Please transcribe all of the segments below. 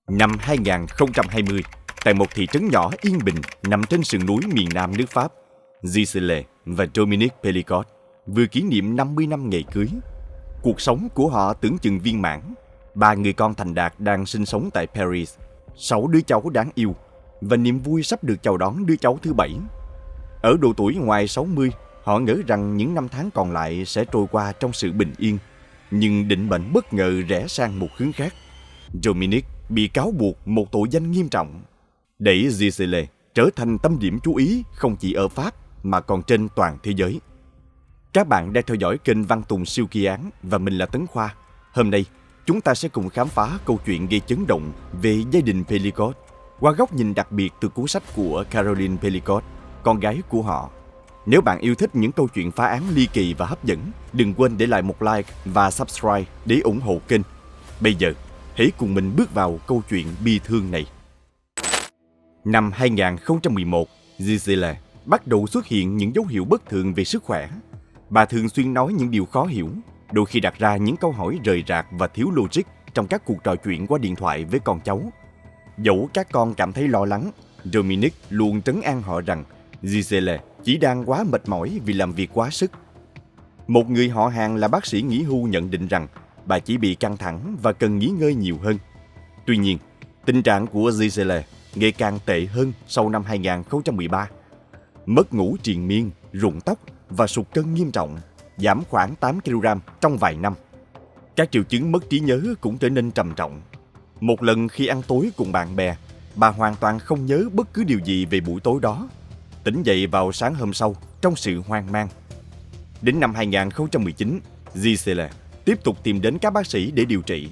Năm 2020, tại một thị trấn nhỏ yên bình nằm trên sườn núi miền nam nước Pháp, Gisèle và Dominique Pelicot vừa kỷ niệm 50 năm ngày cưới. Cuộc sống của họ tưởng chừng viên mãn. 3 người con thành đạt đang sinh sống tại Paris, 6 đứa cháu đáng yêu và niềm vui sắp được chào đón đứa cháu thứ 7. Ở độ tuổi ngoài 60, họ ngỡ rằng những năm tháng còn lại sẽ trôi qua trong sự bình yên. Nhưng định mệnh bất ngờ rẽ sang một hướng khác. Dominique bị cáo buộc một tội danh nghiêm trọng, đẩy Gisèle trở thành tâm điểm chú ý không chỉ ở Pháp mà còn trên toàn thế giới. Các bạn đang theo dõi kênh Văn Tùng Siêu Kỳ Án và mình là Tấn Khoa. Hôm nay, chúng ta sẽ cùng khám phá câu chuyện gây chấn động về gia đình Pelicot qua góc nhìn đặc biệt từ cuốn sách của Caroline Pelicot, con gái của họ. Nếu bạn yêu thích những câu chuyện phá án ly kỳ và hấp dẫn, đừng quên để lại một like và subscribe để ủng hộ kênh. Bây giờ, hãy cùng mình bước vào câu chuyện bi thương này. Năm 2011, Gisèle bắt đầu xuất hiện những dấu hiệu bất thường về sức khỏe. Bà thường xuyên nói những điều khó hiểu, đôi khi đặt ra những câu hỏi rời rạc và thiếu logic trong các cuộc trò chuyện qua điện thoại với con cháu. Dẫu các con cảm thấy lo lắng, Dominique luôn trấn an họ rằng Gisèle chỉ đang quá mệt mỏi vì làm việc quá sức. Một người họ hàng là bác sĩ nghỉ hưu nhận định rằng bà chỉ bị căng thẳng và cần nghỉ ngơi nhiều hơn. Tuy nhiên, tình trạng của Gisèle ngày càng tệ hơn sau năm 2013. Mất ngủ triền miên, rụng tóc và sụt cân nghiêm trọng, giảm khoảng 8 kg trong vài năm. Các triệu chứng mất trí nhớ cũng trở nên trầm trọng. Một lần khi ăn tối cùng bạn bè, bà hoàn toàn không nhớ bất cứ điều gì về buổi tối đó. Tỉnh dậy vào sáng hôm sau trong sự hoang mang. Đến năm 2019, Gisèle tiếp tục tìm đến các bác sĩ để điều trị.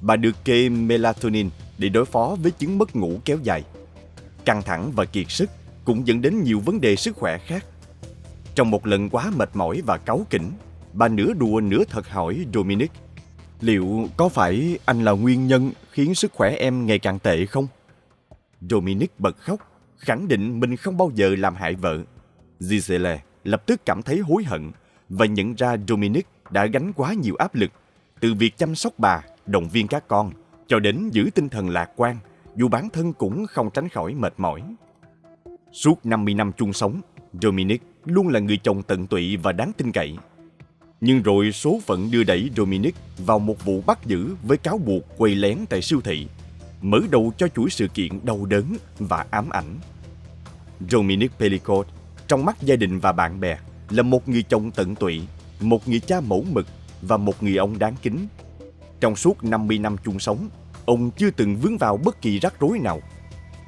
Bà được kê melatonin để đối phó với chứng mất ngủ kéo dài. Căng thẳng và kiệt sức cũng dẫn đến nhiều vấn đề sức khỏe khác. Trong một lần quá mệt mỏi và cáu kỉnh, bà nửa đùa nửa thật hỏi Dominique: "Liệu có phải anh là nguyên nhân khiến sức khỏe em ngày càng tệ không?" Dominique bật khóc, khẳng định mình không bao giờ làm hại vợ. Gisèle lập tức cảm thấy hối hận và nhận ra Dominique đã gánh quá nhiều áp lực, từ việc chăm sóc bà, động viên các con, cho đến giữ tinh thần lạc quan, dù bản thân cũng không tránh khỏi mệt mỏi. Suốt 50 năm chung sống, Dominique luôn là người chồng tận tụy và đáng tin cậy. Nhưng rồi số phận đưa đẩy Dominique vào một vụ bắt giữ với cáo buộc quay lén tại siêu thị, mở đầu cho chuỗi sự kiện đau đớn và ám ảnh. Dominique Pelicot, trong mắt gia đình và bạn bè, là một người chồng tận tụy, một người cha mẫu mực và một người ông đáng kính. Trong suốt 50 năm chung sống, ông chưa từng vướng vào bất kỳ rắc rối nào.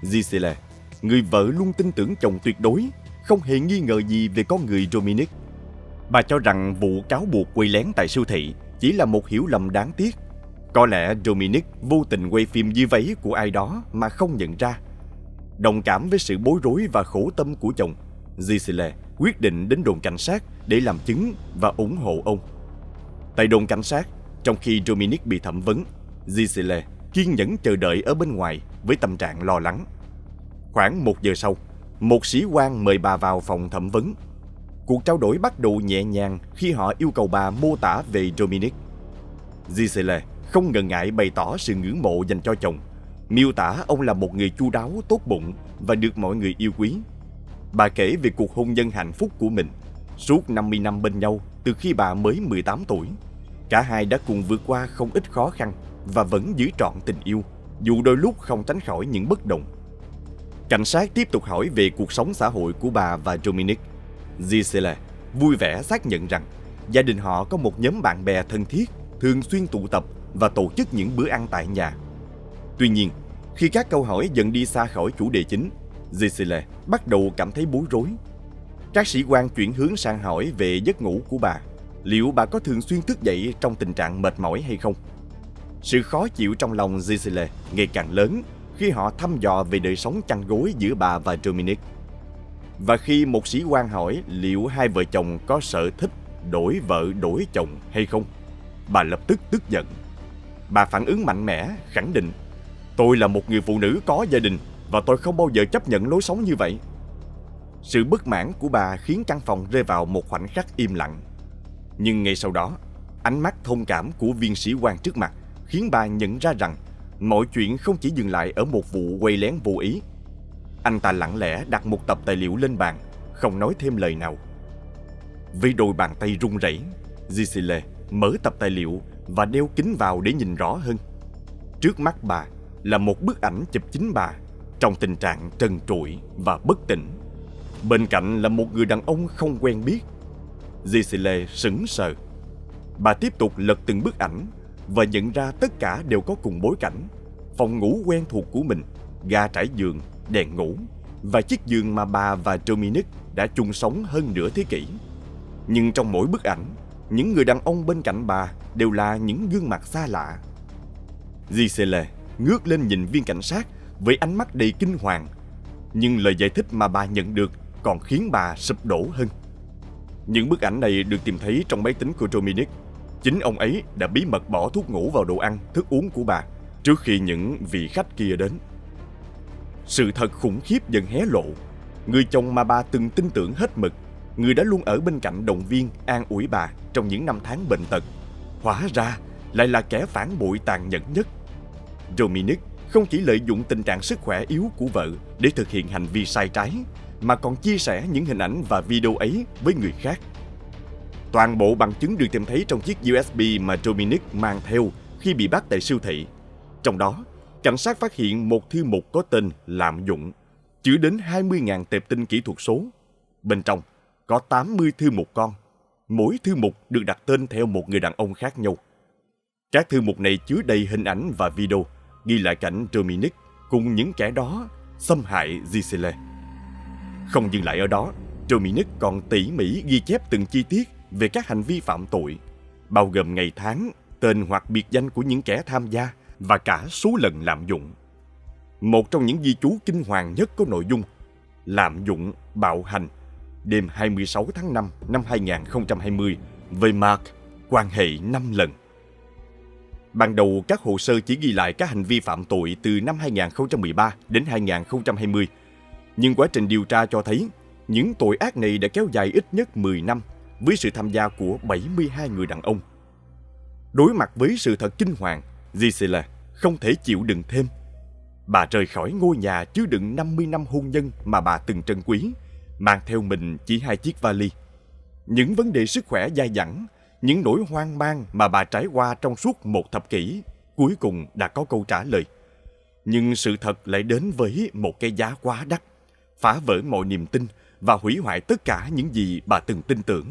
Gisèle, người vợ luôn tin tưởng chồng tuyệt đối, không hề nghi ngờ gì về con người Dominique. Bà cho rằng vụ cáo buộc quay lén tại siêu thị chỉ là một hiểu lầm đáng tiếc. Có lẽ Dominique vô tình quay phim dưới váy của ai đó mà không nhận ra. Đồng cảm với sự bối rối và khổ tâm của chồng, Gisèle quyết định đến đồn cảnh sát để làm chứng và ủng hộ ông. Tại đồn cảnh sát, trong khi Dominique bị thẩm vấn, Gisèle kiên nhẫn chờ đợi ở bên ngoài với tâm trạng lo lắng. Khoảng 1 giờ sau, một sĩ quan mời bà vào phòng thẩm vấn. Cuộc trao đổi bắt đầu nhẹ nhàng khi họ yêu cầu bà mô tả về Dominique. Gisèle không ngần ngại bày tỏ sự ngưỡng mộ dành cho chồng, miêu tả ông là một người chu đáo, tốt bụng và được mọi người yêu quý. Bà kể về cuộc hôn nhân hạnh phúc của mình. Suốt 50 năm bên nhau từ khi bà mới 18 tuổi, cả hai đã cùng vượt qua không ít khó khăn và vẫn giữ trọn tình yêu, dù đôi lúc không tránh khỏi những bất đồng. Cảnh sát tiếp tục hỏi về cuộc sống xã hội của bà và Dominique. Gisèle vui vẻ xác nhận rằng gia đình họ có một nhóm bạn bè thân thiết, thường xuyên tụ tập và tổ chức những bữa ăn tại nhà. Tuy nhiên, khi các câu hỏi dần đi xa khỏi chủ đề chính, Gisèle bắt đầu cảm thấy bối rối. Các sĩ quan chuyển hướng sang hỏi về giấc ngủ của bà. Liệu bà có thường xuyên thức dậy trong tình trạng mệt mỏi hay không? Sự khó chịu trong lòng Gisèle ngày càng lớn khi họ thăm dò về đời sống chăn gối giữa bà và Dominique. Và khi một sĩ quan hỏi liệu hai vợ chồng có sở thích đổi vợ đổi chồng hay không, bà lập tức tức giận. Bà phản ứng mạnh mẽ, khẳng định: "Tôi là một người phụ nữ có gia đình và tôi không bao giờ chấp nhận lối sống như vậy." Sự bất mãn của bà khiến căn phòng rơi vào một khoảnh khắc im lặng. Nhưng ngay sau đó, ánh mắt thông cảm của viên sĩ quan trước mặt khiến bà nhận ra rằng mọi chuyện không chỉ dừng lại ở một vụ quay lén vô ý. Anh ta lặng lẽ đặt một tập tài liệu lên bàn, không nói thêm lời nào. Với đôi bàn tay run rẩy, Giselle mở tập tài liệu và đeo kính vào để nhìn rõ hơn. Trước mắt bà là một bức ảnh chụp chính bà trong tình trạng trần trụi và bất tỉnh. Bên cạnh là một người đàn ông không quen biết. Giselle sững sờ. Bà tiếp tục lật từng bức ảnh và nhận ra tất cả đều có cùng bối cảnh: phòng ngủ quen thuộc của mình, ga trải giường, đèn ngủ và chiếc giường mà bà và Dominic đã chung sống hơn nửa thế kỷ. Nhưng trong mỗi bức ảnh, những người đàn ông bên cạnh bà đều là những gương mặt xa lạ. Giselle ngước lên nhìn viên cảnh sát với ánh mắt đầy kinh hoàng, nhưng lời giải thích mà bà nhận được còn khiến bà sụp đổ hơn. Những bức ảnh này được tìm thấy trong máy tính của Dominic. Chính ông ấy đã bí mật bỏ thuốc ngủ vào đồ ăn, thức uống của bà trước khi những vị khách kia đến. Sự thật khủng khiếp dần hé lộ. Người chồng mà bà từng tin tưởng hết mực, người đã luôn ở bên cạnh động viên, an ủi bà trong những năm tháng bệnh tật, hóa ra lại là kẻ phản bội tàn nhẫn nhất. Dominic không chỉ lợi dụng tình trạng sức khỏe yếu của vợ để thực hiện hành vi sai trái, mà còn chia sẻ những hình ảnh và video ấy với người khác. Toàn bộ bằng chứng được tìm thấy trong chiếc USB mà Dominic mang theo khi bị bắt tại siêu thị. Trong đó, cảnh sát phát hiện một thư mục có tên lạm dụng, chứa đến 20.000 tệp tin kỹ thuật số. Bên trong có 80 thư mục con. Mỗi thư mục được đặt tên theo một người đàn ông khác nhau. Các thư mục này chứa đầy hình ảnh và video ghi lại cảnh Dominic cùng những kẻ đó xâm hại Giselle. Không dừng lại ở đó, Dominic còn tỉ mỉ ghi chép từng chi tiết về các hành vi phạm tội, bao gồm ngày tháng, tên hoặc biệt danh của những kẻ tham gia và cả số lần lạm dụng. Một trong những ghi chú kinh hoàng nhất có nội dung: lạm dụng, bạo hành, đêm 26 tháng 5 năm 2020 với Mark, quan hệ 5 lần. Ban đầu các hồ sơ chỉ ghi lại các hành vi phạm tội từ năm 2013 đến 2020, nhưng quá trình điều tra cho thấy những tội ác này đã kéo dài ít nhất 10 năm với sự tham gia của 72 người đàn ông. Đối mặt với sự thật kinh hoàng, Giselle không thể chịu đựng thêm. Bà rời khỏi ngôi nhà chứa đựng 50 năm hôn nhân mà bà từng trân quý, mang theo mình chỉ 2 chiếc vali. Những vấn đề sức khỏe dai dẳng, những nỗi hoang mang mà bà trải qua trong suốt một thập kỷ, cuối cùng đã có câu trả lời. Nhưng sự thật lại đến với một cái giá quá đắt, phá vỡ mọi niềm tin và hủy hoại tất cả những gì bà từng tin tưởng.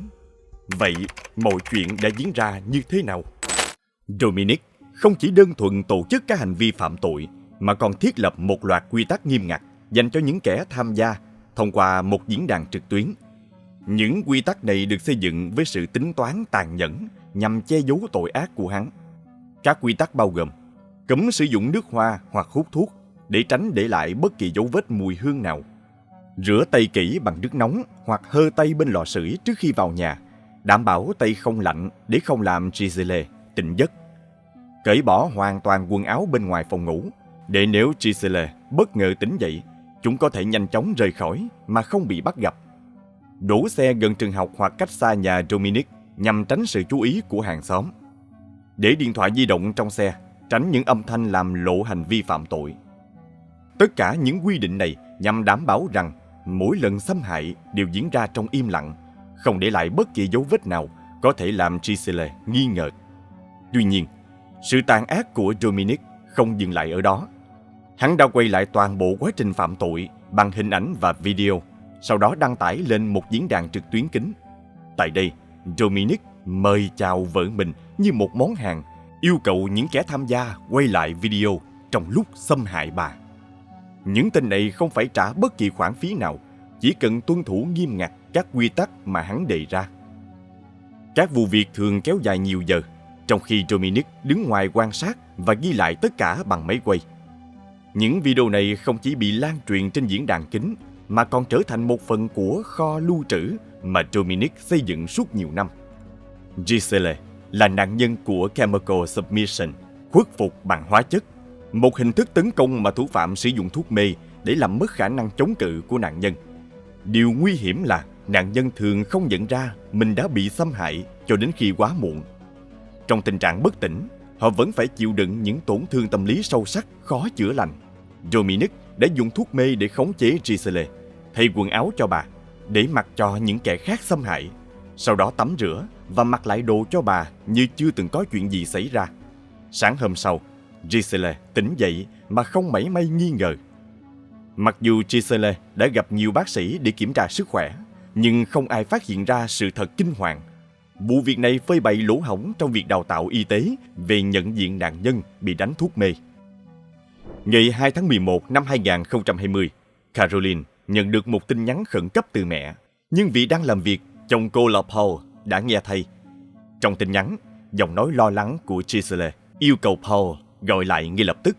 Vậy, mọi chuyện đã diễn ra như thế nào? Dominic không chỉ đơn thuần tổ chức các hành vi phạm tội, mà còn thiết lập một loạt quy tắc nghiêm ngặt dành cho những kẻ tham gia thông qua một diễn đàn trực tuyến. Những quy tắc này được xây dựng với sự tính toán tàn nhẫn nhằm che giấu tội ác của hắn. Các quy tắc bao gồm: cấm sử dụng nước hoa hoặc hút thuốc để tránh để lại bất kỳ dấu vết mùi hương nào, rửa tay kỹ bằng nước nóng hoặc hơ tay bên lò sưởi trước khi vào nhà, đảm bảo tay không lạnh để không làm Giselle tỉnh giấc, cởi bỏ hoàn toàn quần áo bên ngoài phòng ngủ để nếu Giselle bất ngờ tỉnh dậy, chúng có thể nhanh chóng rời khỏi mà không bị bắt gặp, đổ xe gần trường học hoặc cách xa nhà Dominic nhằm tránh sự chú ý của hàng xóm, để điện thoại di động trong xe, tránh những âm thanh làm lộ hành vi phạm tội. Tất cả những quy định này nhằm đảm bảo rằng mỗi lần xâm hại đều diễn ra trong im lặng, không để lại bất kỳ dấu vết nào có thể làm Giselle nghi ngờ. Tuy nhiên, sự tàn ác của Dominic không dừng lại ở đó. Hắn đã quay lại toàn bộ quá trình phạm tội bằng hình ảnh và video, sau đó đăng tải lên một diễn đàn trực tuyến kín. Tại đây, Dominic mời chào vợ mình như một món hàng, yêu cầu những kẻ tham gia quay lại video trong lúc xâm hại bà. Những tên này không phải trả bất kỳ khoản phí nào, chỉ cần tuân thủ nghiêm ngặt các quy tắc mà hắn đề ra. Các vụ việc thường kéo dài nhiều giờ, trong khi Dominic đứng ngoài quan sát và ghi lại tất cả bằng máy quay. Những video này không chỉ bị lan truyền trên diễn đàn kín, mà còn trở thành một phần của kho lưu trữ mà Dominic xây dựng suốt nhiều năm. Giselle là nạn nhân của chemical submission, khuất phục bằng hóa chất, một hình thức tấn công mà thủ phạm sử dụng thuốc mê để làm mất khả năng chống cự của nạn nhân. Điều nguy hiểm là nạn nhân thường không nhận ra mình đã bị xâm hại cho đến khi quá muộn. Trong tình trạng bất tỉnh, họ vẫn phải chịu đựng những tổn thương tâm lý sâu sắc, khó chữa lành. Dominic đã dùng thuốc mê để khống chế Giselle, thay quần áo cho bà, để mặc cho những kẻ khác xâm hại. Sau đó tắm rửa và mặc lại đồ cho bà như chưa từng có chuyện gì xảy ra. Sáng hôm sau, Giselle tỉnh dậy mà không mảy may nghi ngờ. Mặc dù Giselle đã gặp nhiều bác sĩ để kiểm tra sức khỏe, nhưng không ai phát hiện ra sự thật kinh hoàng. Vụ việc này phơi bày lỗ hổng trong việc đào tạo y tế về nhận diện nạn nhân bị đánh thuốc mê. Ngày 2 tháng 11 năm 2020, Caroline nhận được một tin nhắn khẩn cấp từ mẹ, nhưng vì đang làm việc, chồng cô là Paul đã nghe thay. Trong tin nhắn, giọng nói lo lắng của Giselle yêu cầu Paul gọi lại ngay lập tức,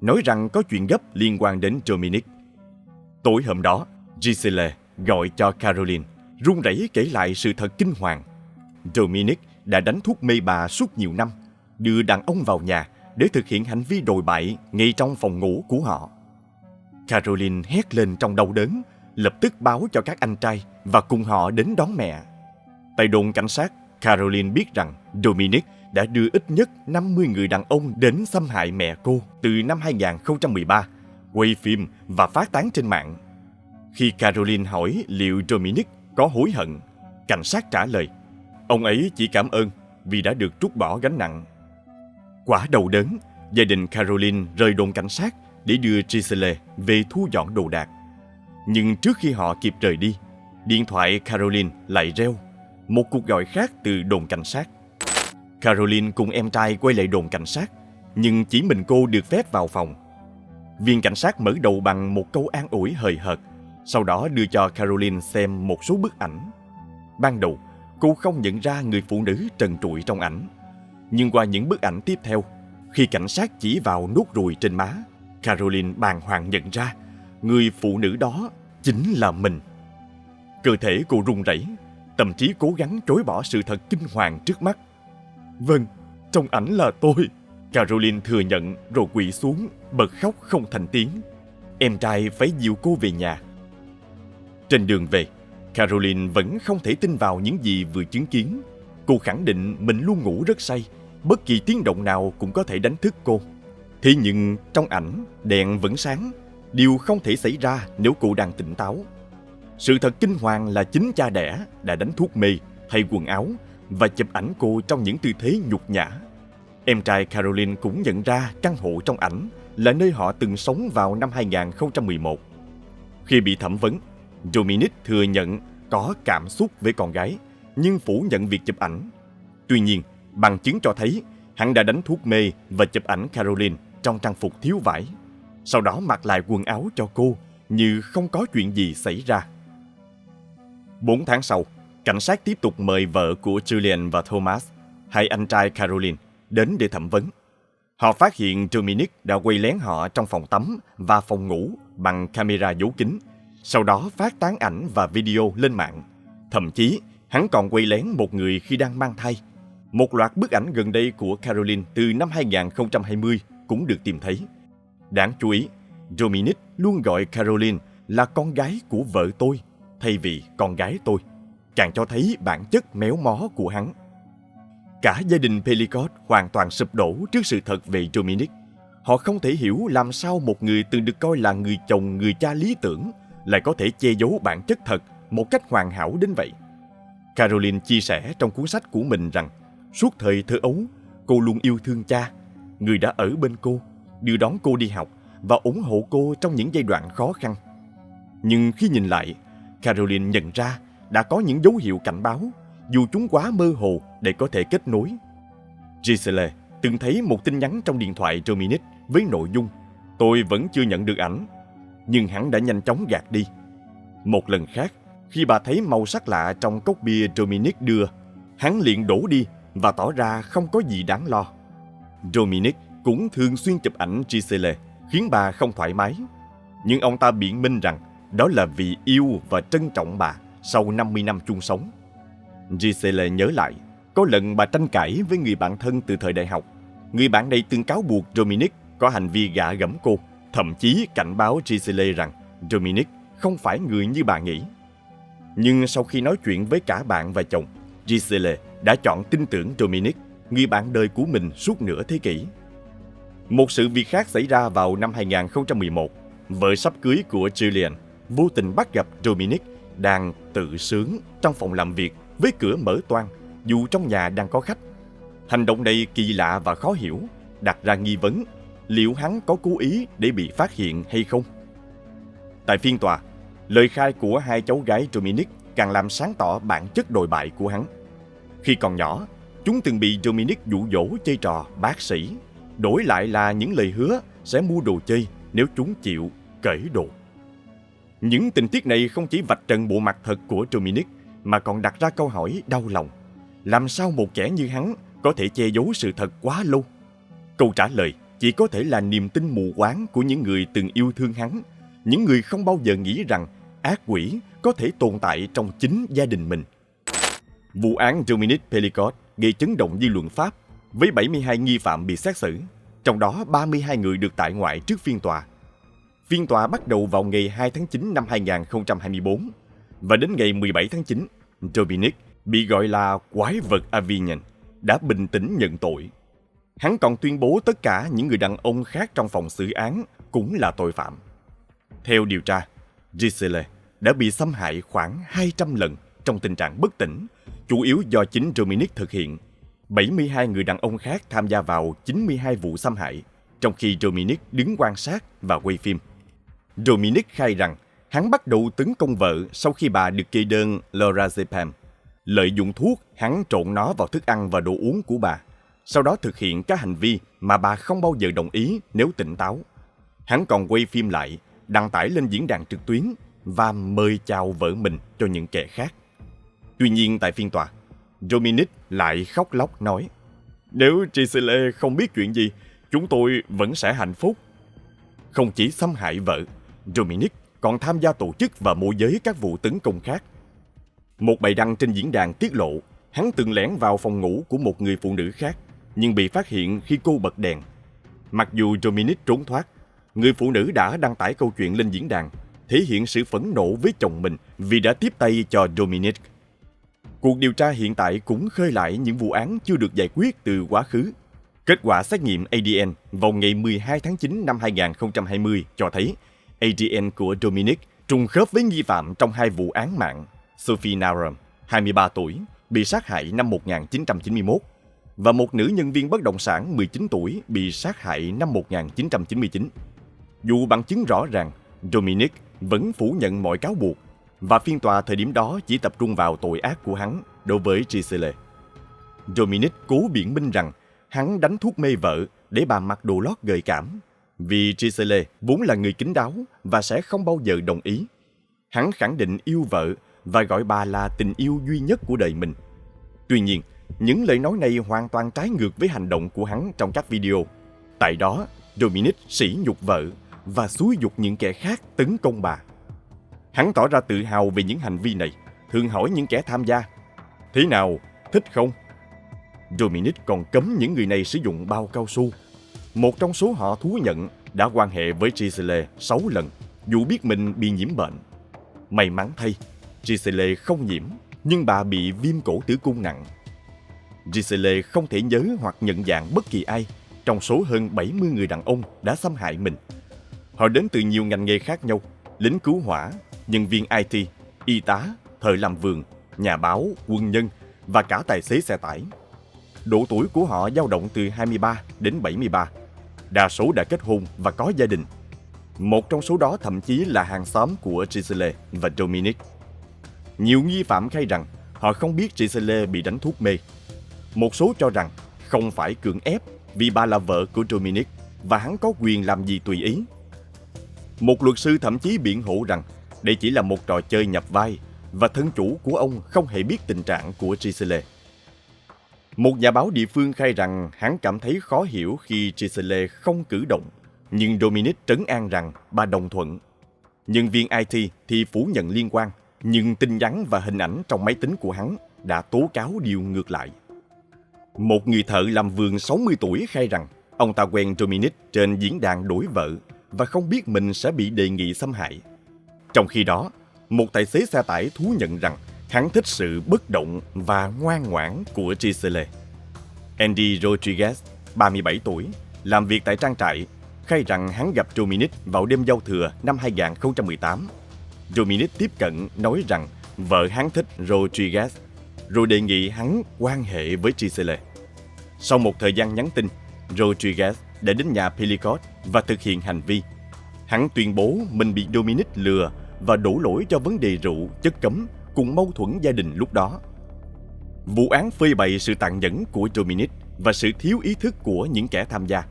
nói rằng có chuyện gấp liên quan đến Dominic. Tối hôm đó, Giselle gọi cho Caroline, run rẩy kể lại sự thật kinh hoàng. Dominic đã đánh thuốc mê bà suốt nhiều năm, đưa đàn ông vào nhà để thực hiện hành vi đồi bại ngay trong phòng ngủ của họ. Caroline hét lên trong đau đớn, lập tức báo cho các anh trai và cùng họ đến đón mẹ. Tại đồn cảnh sát, Caroline biết rằng Dominic đã đưa ít nhất 50 người đàn ông đến xâm hại mẹ cô từ năm 2013, quay phim và phát tán trên mạng. Khi Caroline hỏi liệu Dominic có hối hận, cảnh sát trả lời, ông ấy chỉ cảm ơn vì đã được trút bỏ gánh nặng. Quá đau đớn, gia đình Caroline rời đồn cảnh sát để đưa Giselle về thu dọn đồ đạc. Nhưng trước khi họ kịp rời đi, điện thoại Caroline lại reo, một cuộc gọi khác từ đồn cảnh sát. Caroline cùng em trai quay lại đồn cảnh sát, nhưng chỉ mình cô được phép vào phòng. Viên cảnh sát mở đầu bằng một câu an ủi hời hợt, sau đó đưa cho Caroline xem một số bức ảnh. Ban đầu, cô không nhận ra người phụ nữ trần trụi trong ảnh. Nhưng qua những bức ảnh tiếp theo, khi cảnh sát chỉ vào nốt ruồi trên má, Caroline bàng hoàng nhận ra người phụ nữ đó chính là mình. Cơ thể cô run rẩy, tâm trí cố gắng chối bỏ sự thật kinh hoàng trước mắt. Vâng, trong ảnh là tôi. Caroline thừa nhận rồi quỵ xuống, bật khóc không thành tiếng. Em trai phải dìu cô về nhà. Trên đường về, Caroline vẫn không thể tin vào những gì vừa chứng kiến. Cô khẳng định mình luôn ngủ rất say, bất kỳ tiếng động nào cũng có thể đánh thức cô. Thế nhưng trong ảnh, đèn vẫn sáng, điều không thể xảy ra nếu cô đang tỉnh táo. Sự thật kinh hoàng là chính cha đẻ đã đánh thuốc mê, thay quần áo và chụp ảnh cô trong những tư thế nhục nhã. Em trai Caroline cũng nhận ra căn hộ trong ảnh là nơi họ từng sống vào năm 2011. Khi bị thẩm vấn, Dominic thừa nhận có cảm xúc với con gái, nhưng phủ nhận việc chụp ảnh. Tuy nhiên, bằng chứng cho thấy hắn đã đánh thuốc mê và chụp ảnh Caroline trong trang phục thiếu vải, sau đó mặc lại quần áo cho cô như không có chuyện gì xảy ra. 4 tháng sau, cảnh sát tiếp tục mời vợ của Julian và Thomas, hai anh trai Caroline, đến để thẩm vấn. Họ phát hiện Dominic đã quay lén họ trong phòng tắm và phòng ngủ bằng camera giấu kín, sau đó phát tán ảnh và video lên mạng. Thậm chí, hắn còn quay lén một người khi đang mang thai. Một loạt bức ảnh gần đây của Caroline từ năm 2020 cũng được tìm thấy. Đáng chú ý, Dominic luôn gọi Caroline là con gái của vợ tôi, thay vì con gái tôi, càng cho thấy bản chất méo mó của hắn. Cả gia đình Pelicot hoàn toàn sụp đổ trước sự thật về Dominic. Họ không thể hiểu làm sao một người từng được coi là người chồng, người cha lý tưởng lại có thể che giấu bản chất thật một cách hoàn hảo đến vậy. Caroline chia sẻ trong cuốn sách của mình rằng suốt thời thơ ấu, cô luôn yêu thương cha, người đã ở bên cô, đưa đón cô đi học và ủng hộ cô trong những giai đoạn khó khăn. Nhưng khi nhìn lại, Caroline nhận ra đã có những dấu hiệu cảnh báo, dù chúng quá mơ hồ để có thể kết nối. Giselle từng thấy một tin nhắn trong điện thoại Dominic với nội dung "Tôi vẫn chưa nhận được ảnh", nhưng hắn đã nhanh chóng gạt đi. Một lần khác, khi bà thấy màu sắc lạ trong cốc bia Dominic đưa, hắn liền đổ đi và tỏ ra không có gì đáng lo. Dominic cũng thường xuyên chụp ảnh Giselle, khiến bà không thoải mái. Nhưng ông ta biện minh rằng đó là vì yêu và trân trọng bà sau 50 năm chung sống. Giselle nhớ lại, có lần bà tranh cãi với người bạn thân từ thời đại học. Người bạn này từng cáo buộc Dominic có hành vi gạ gẫm cô, thậm chí cảnh báo Giselle rằng Dominic không phải người như bà nghĩ. Nhưng sau khi nói chuyện với cả bạn và chồng, Giselle đã chọn tin tưởng Dominic. người bạn đời của mình suốt nửa thế kỷ. Một sự việc khác xảy ra vào năm 2011. Vợ sắp cưới của Julian vô tình bắt gặp Dominic đang tự sướng trong phòng làm việc với cửa mở toang dù trong nhà đang có khách. Hành động này kỳ lạ và khó hiểu, đặt ra nghi vấn liệu hắn có cố ý để bị phát hiện hay không. Tại phiên tòa, lời khai của hai cháu gái Dominic càng làm sáng tỏ bản chất đồi bại của hắn. Khi còn nhỏ, chúng từng bị Dominic dụ dỗ chơi trò bác sĩ, đổi lại là những lời hứa sẽ mua đồ chơi nếu chúng chịu cởi đồ. Những tình tiết này không chỉ vạch trần bộ mặt thật của Dominic mà còn đặt ra câu hỏi đau lòng. Làm sao một kẻ như hắn có thể che giấu sự thật quá lâu? Câu trả lời chỉ có thể là niềm tin mù quáng của những người từng yêu thương hắn, những người không bao giờ nghĩ rằng ác quỷ có thể tồn tại trong chính gia đình mình. Vụ án Dominic Pelicot gây chấn động dư luận Pháp với 72 nghi phạm bị xét xử, trong đó 32 người được tại ngoại trước phiên tòa. Phiên tòa bắt đầu vào ngày 2 tháng 9 năm 2024 và đến ngày 17 tháng 9, Dominic bị gọi là quái vật Avignon đã bình tĩnh nhận tội. Hắn còn tuyên bố tất cả những người đàn ông khác trong phòng xử án cũng là tội phạm. Theo điều tra, Giselle đã bị xâm hại khoảng 200 lần trong tình trạng bất tỉnh, chủ yếu do chính Dominic thực hiện. 72 người đàn ông khác tham gia vào 92 vụ xâm hại, trong khi Dominic đứng quan sát và quay phim. Dominic khai rằng hắn bắt đầu tấn công vợ sau khi bà được kê đơn lorazepam. Lợi dụng thuốc, hắn trộn nó vào thức ăn và đồ uống của bà, sau đó thực hiện các hành vi mà bà không bao giờ đồng ý nếu tỉnh táo. Hắn còn quay phim lại, đăng tải lên diễn đàn trực tuyến và mời chào vợ mình cho những kẻ khác. Tuy nhiên tại phiên tòa, Dominic lại khóc lóc nói: "Nếu Giselle không biết chuyện gì, chúng tôi vẫn sẽ hạnh phúc." Không chỉ xâm hại vợ, Dominic còn tham gia tổ chức và môi giới các vụ tấn công khác. Một bài đăng trên diễn đàn tiết lộ hắn từng lẻn vào phòng ngủ của một người phụ nữ khác, nhưng bị phát hiện khi cô bật đèn. Mặc dù Dominic trốn thoát, người phụ nữ đã đăng tải câu chuyện lên diễn đàn, thể hiện sự phẫn nộ với chồng mình vì đã tiếp tay cho Dominic. Cuộc điều tra hiện tại cũng khơi lại những vụ án chưa được giải quyết từ quá khứ. Kết quả xét nghiệm ADN vào ngày 12 tháng 9 năm 2020 cho thấy ADN của Dominic trùng khớp với nghi phạm trong hai vụ án mạng. Sophie Naram, 23 tuổi, bị sát hại năm 1991, và một nữ nhân viên bất động sản 19 tuổi bị sát hại năm 1999. Dù bằng chứng rõ ràng, Dominic vẫn phủ nhận mọi cáo buộc, và phiên tòa thời điểm đó chỉ tập trung vào tội ác của hắn đối với Giselle. Dominic cố biện minh rằng hắn đánh thuốc mê vợ để bà mặc đồ lót gợi cảm, vì Giselle vốn là người kín đáo và sẽ không bao giờ đồng ý. Hắn khẳng định yêu vợ và gọi bà là tình yêu duy nhất của đời mình. Tuy nhiên, những lời nói này hoàn toàn trái ngược với hành động của hắn trong các video. Tại đó, Dominic sỉ nhục vợ và xúi giục những kẻ khác tấn công bà. Hắn tỏ ra tự hào về những hành vi này, thường hỏi những kẻ tham gia: "Thế nào, thích không?" Dominic còn cấm những người này sử dụng bao cao su. Một trong số họ thú nhận đã quan hệ với Giselle 6 lần, dù biết mình bị nhiễm bệnh. May mắn thay, Giselle không nhiễm, nhưng bà bị viêm cổ tử cung nặng. Giselle không thể nhớ hoặc nhận dạng bất kỳ ai trong số hơn 70 người đàn ông đã xâm hại mình. Họ đến từ nhiều ngành nghề khác nhau: lính cứu hỏa, nhân viên IT, y tá, thợ làm vườn, nhà báo, quân nhân và cả tài xế xe tải. Độ tuổi của họ dao động từ 23 đến 73. Đa số đã kết hôn và có gia đình. Một trong số đó thậm chí là hàng xóm của Giselle và Dominic. Nhiều nghi phạm khai rằng họ không biết Giselle bị đánh thuốc mê. Một số cho rằng không phải cưỡng ép vì bà là vợ của Dominic và hắn có quyền làm gì tùy ý. Một luật sư thậm chí biện hộ rằng đây chỉ là một trò chơi nhập vai và thân chủ của ông không hề biết tình trạng của Giselle. Một nhà báo địa phương khai rằng hắn cảm thấy khó hiểu khi Giselle không cử động, nhưng Dominic trấn an rằng bà đồng thuận. Nhân viên IT thì phủ nhận liên quan, nhưng tin nhắn và hình ảnh trong máy tính của hắn đã tố cáo điều ngược lại. Một người thợ làm vườn 60 tuổi khai rằng ông ta quen Dominic trên diễn đàn đổi vợ và không biết mình sẽ bị đề nghị xâm hại. Trong khi đó, một tài xế xe tải thú nhận rằng hắn thích sự bất động và ngoan ngoãn của Giselle. Andy Rodriguez, 37 tuổi, làm việc tại trang trại, khai rằng hắn gặp Dominic vào đêm giao thừa năm 2018. Dominic tiếp cận nói rằng vợ hắn thích Rodriguez, rồi đề nghị hắn quan hệ với Giselle. Sau một thời gian nhắn tin, Rodriguez đã đến nhà Pelicot và thực hiện hành vi. Hắn tuyên bố mình bị Dominic lừa và đổ lỗi cho vấn đề rượu, chất cấm cùng mâu thuẫn gia đình lúc đó. Vụ án phơi bày sự tàn nhẫn của Dominic và sự thiếu ý thức của những kẻ tham gia.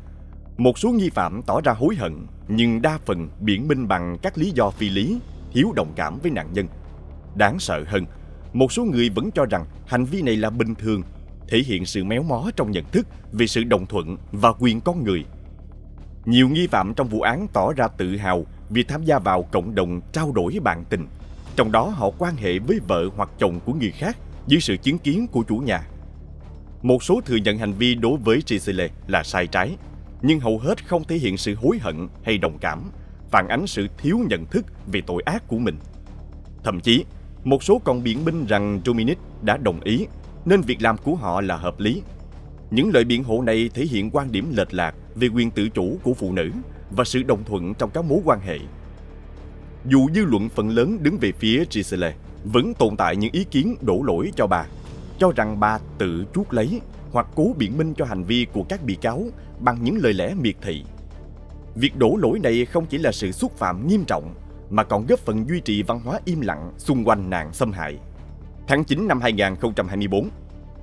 Một số nghi phạm tỏ ra hối hận, nhưng đa phần biện minh bằng các lý do phi lý, thiếu đồng cảm với nạn nhân. Đáng sợ hơn, một số người vẫn cho rằng hành vi này là bình thường, thể hiện sự méo mó trong nhận thức về sự đồng thuận và quyền con người. Nhiều nghi phạm trong vụ án tỏ ra tự hào vì tham gia vào cộng đồng trao đổi bạn tình, trong đó họ quan hệ với vợ hoặc chồng của người khác dưới sự chứng kiến của chủ nhà. Một số thừa nhận hành vi đối với Giselle là sai trái, nhưng hầu hết không thể hiện sự hối hận hay đồng cảm, phản ánh sự thiếu nhận thức về tội ác của mình. Thậm chí, một số còn biện minh rằng Dominic đã đồng ý, nên việc làm của họ là hợp lý. Những lời biện hộ này thể hiện quan điểm lệch lạc về quyền tự chủ của phụ nữ và sự đồng thuận trong các mối quan hệ. Dù dư luận phần lớn đứng về phía Giselle, vẫn tồn tại những ý kiến đổ lỗi cho bà, cho rằng bà tự chuốc lấy hoặc cố biện minh cho hành vi của các bị cáo bằng những lời lẽ miệt thị. Việc đổ lỗi này không chỉ là sự xúc phạm nghiêm trọng, mà còn góp phần duy trì văn hóa im lặng xung quanh nạn xâm hại. Tháng 9 năm 2024,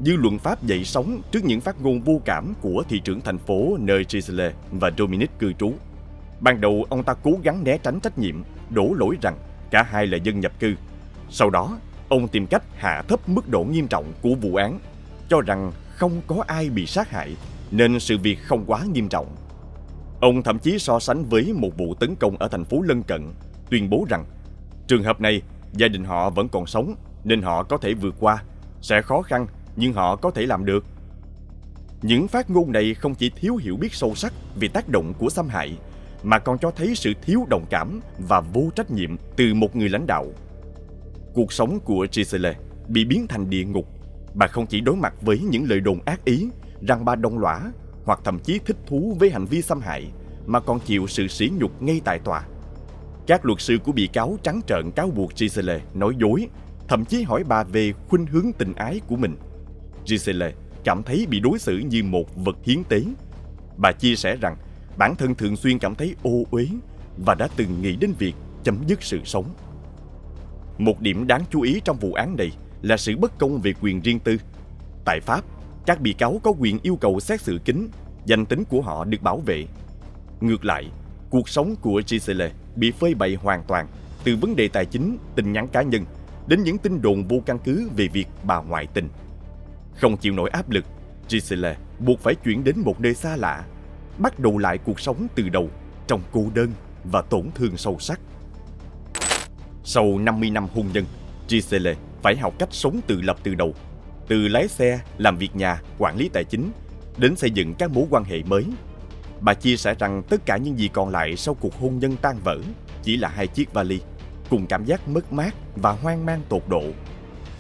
dư luận Pháp dậy sóng trước những phát ngôn vô cảm của thị trưởng thành phố nơi Giselle và Dominic cư trú. Ban đầu, ông ta cố gắng né tránh trách nhiệm, đổ lỗi rằng cả hai là dân nhập cư. Sau đó, ông tìm cách hạ thấp mức độ nghiêm trọng của vụ án, cho rằng không có ai bị sát hại, nên sự việc không quá nghiêm trọng. Ông thậm chí so sánh với một vụ tấn công ở thành phố lân cận, tuyên bố rằng trường hợp này, gia đình họ vẫn còn sống nên họ có thể vượt qua, sẽ khó khăn nhưng họ có thể làm được. Những phát ngôn này không chỉ thiếu hiểu biết sâu sắc về tác động của xâm hại, mà còn cho thấy sự thiếu đồng cảm và vô trách nhiệm từ một người lãnh đạo. Cuộc sống của Giselle bị biến thành địa ngục. Bà không chỉ đối mặt với những lời đồn ác ý rằng bà đồng lõa hoặc thậm chí thích thú với hành vi xâm hại, mà còn chịu sự sỉ nhục ngay tại tòa. Các luật sư của bị cáo trắng trợn cáo buộc Giselle nói dối, thậm chí hỏi bà về khuynh hướng tình ái của mình. Giselle cảm thấy bị đối xử như một vật hiến tế. Bà chia sẻ rằng bản thân thường xuyên cảm thấy ô uế và đã từng nghĩ đến việc chấm dứt sự sống. Một điểm đáng chú ý trong vụ án này là sự bất công về quyền riêng tư. Tại Pháp, các bị cáo có quyền yêu cầu xét xử kín, danh tính của họ được bảo vệ. Ngược lại, cuộc sống của Giselle bị phơi bày hoàn toàn, từ vấn đề tài chính, tin nhắn cá nhân đến những tin đồn vô căn cứ về việc bà ngoại tình. Không chịu nổi áp lực, Giselle buộc phải chuyển đến một nơi xa lạ, bắt đầu lại cuộc sống từ đầu trong cô đơn và tổn thương sâu sắc. Sau 50 năm hôn nhân, Giselle phải học cách sống tự lập từ đầu, từ lái xe, làm việc nhà, quản lý tài chính, đến xây dựng các mối quan hệ mới. Bà chia sẻ rằng tất cả những gì còn lại sau cuộc hôn nhân tan vỡ chỉ là 2 chiếc vali, cùng cảm giác mất mát và hoang mang tột độ.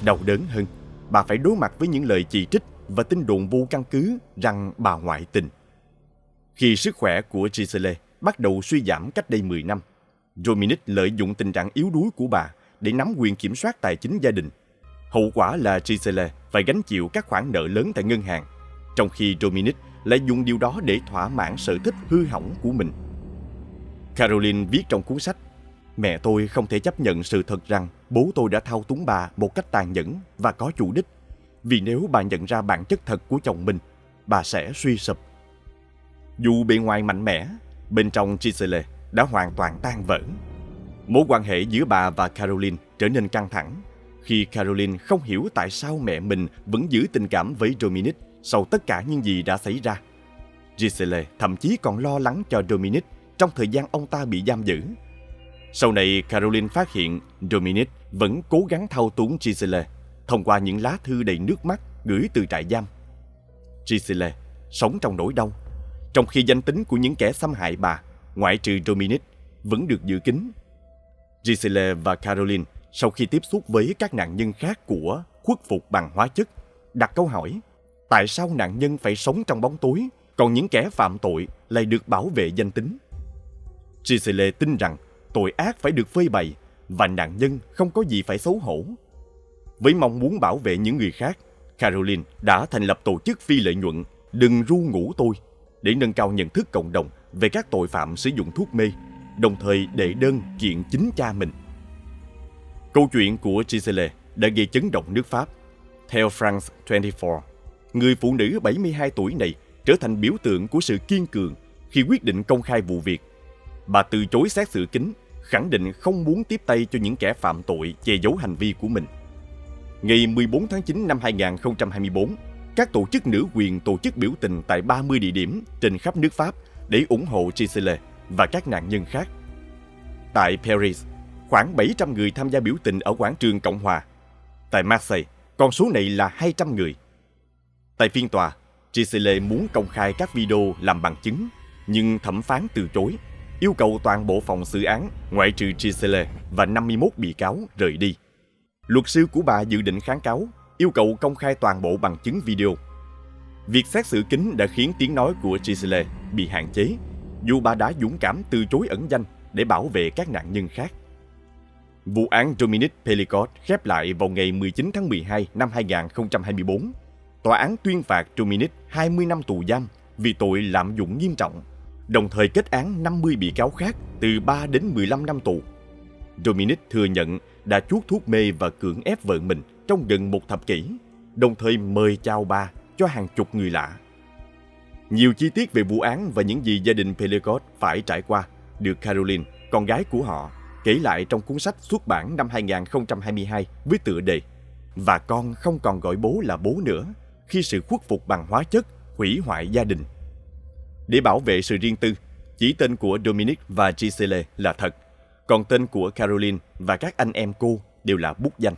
Đau đớn hơn, bà phải đối mặt với những lời chỉ trích và tin đồn vô căn cứ rằng bà ngoại tình. Khi sức khỏe của Giselle bắt đầu suy giảm cách đây 10 năm, Dominic lợi dụng tình trạng yếu đuối của bà để nắm quyền kiểm soát tài chính gia đình. Hậu quả là Giselle phải gánh chịu các khoản nợ lớn tại ngân hàng, trong khi Dominic lại dùng điều đó để thỏa mãn sở thích hư hỏng của mình. Caroline viết trong cuốn sách, mẹ tôi không thể chấp nhận sự thật rằng bố tôi đã thao túng bà một cách tàn nhẫn và có chủ đích, vì nếu bà nhận ra bản chất thật của chồng mình, bà sẽ suy sụp. Dù bề ngoài mạnh mẽ, bên trong Giselle đã hoàn toàn tan vỡ. Mối quan hệ giữa bà và Caroline trở nên căng thẳng khi Caroline không hiểu tại sao mẹ mình vẫn giữ tình cảm với Dominic sau tất cả những gì đã xảy ra. Giselle thậm chí còn lo lắng cho Dominic trong thời gian ông ta bị giam giữ. Sau này, Caroline phát hiện Dominic vẫn cố gắng thao túng Giselle thông qua những lá thư đầy nước mắt gửi từ trại giam. Giselle sống trong nỗi đau, trong khi danh tính của những kẻ xâm hại bà, ngoại trừ Dominic, vẫn được giữ kín. Giselle và Caroline sau khi tiếp xúc với các nạn nhân khác của khuất phục bằng hóa chất, đặt câu hỏi: Tại sao nạn nhân phải sống trong bóng tối, còn những kẻ phạm tội lại được bảo vệ danh tính? Giselle tin rằng tội ác phải được phơi bày và nạn nhân không có gì phải xấu hổ. Với mong muốn bảo vệ những người khác, Caroline đã thành lập tổ chức phi lợi nhuận Đừng Ru Ngủ Tôi để nâng cao nhận thức cộng đồng về các tội phạm sử dụng thuốc mê, đồng thời đệ đơn kiện chính cha mình. Câu chuyện của Giselle đã gây chấn động nước Pháp. Theo France 24, người phụ nữ 72 tuổi này trở thành biểu tượng của sự kiên cường khi quyết định công khai vụ việc. Bà từ chối xét xử kín, khẳng định không muốn tiếp tay cho những kẻ phạm tội che giấu hành vi của mình. Ngày 14 tháng 9 năm 2024, các tổ chức nữ quyền tổ chức biểu tình tại 30 địa điểm trên khắp nước Pháp để ủng hộ Giselle và các nạn nhân khác. Tại Paris, khoảng 700 người tham gia biểu tình ở quảng trường Cộng Hòa. Tại Marseille, con số này là 200 người. Tại phiên tòa, Giselle muốn công khai các video làm bằng chứng, nhưng thẩm phán từ chối, yêu cầu toàn bộ phòng xử án ngoại trừ Giselle và 51 bị cáo rời đi. Luật sư của bà dự định kháng cáo, yêu cầu công khai toàn bộ bằng chứng video. Việc xét xử kín đã khiến tiếng nói của Giselle bị hạn chế, dù bà đã dũng cảm từ chối ẩn danh để bảo vệ các nạn nhân khác. Vụ án Dominique Pelicot khép lại vào ngày 19 tháng 12 năm 2024. Tòa án tuyên phạt Dominique 20 năm tù giam vì tội lạm dụng nghiêm trọng, đồng thời kết án 50 bị cáo khác từ 3 đến 15 năm tù. Dominique thừa nhận đã chuốt thuốc mê và cưỡng ép vợ mình trong gần một thập kỷ, đồng thời mời chào bà cho hàng chục người lạ. Nhiều chi tiết về vụ án và những gì gia đình Pelicot phải trải qua được Caroline, con gái của họ, kể lại trong cuốn sách xuất bản năm 2022 với tựa đề "Và con không còn gọi bố là bố nữa khi sự khuất phục bằng hóa chất hủy hoại gia đình". Để bảo vệ sự riêng tư, chỉ tên của Dominique và Giselle là thật, còn tên của Caroline và các anh em cô đều là bút danh.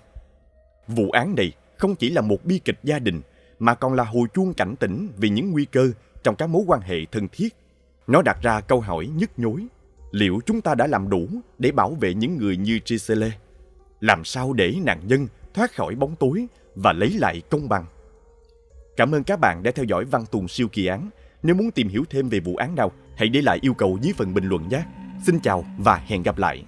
Vụ án này không chỉ là một bi kịch gia đình, mà còn là hồi chuông cảnh tỉnh về những nguy cơ trong các mối quan hệ thân thiết. Nó đặt ra câu hỏi nhức nhối: liệu chúng ta đã làm đủ để bảo vệ những người như Giselle? Làm sao để nạn nhân thoát khỏi bóng tối và lấy lại công bằng? Cảm ơn các bạn đã theo dõi Văn Tùng Siêu Kỳ Án. Nếu muốn tìm hiểu thêm về vụ án nào, hãy để lại yêu cầu dưới phần bình luận nhé. Xin chào và hẹn gặp lại.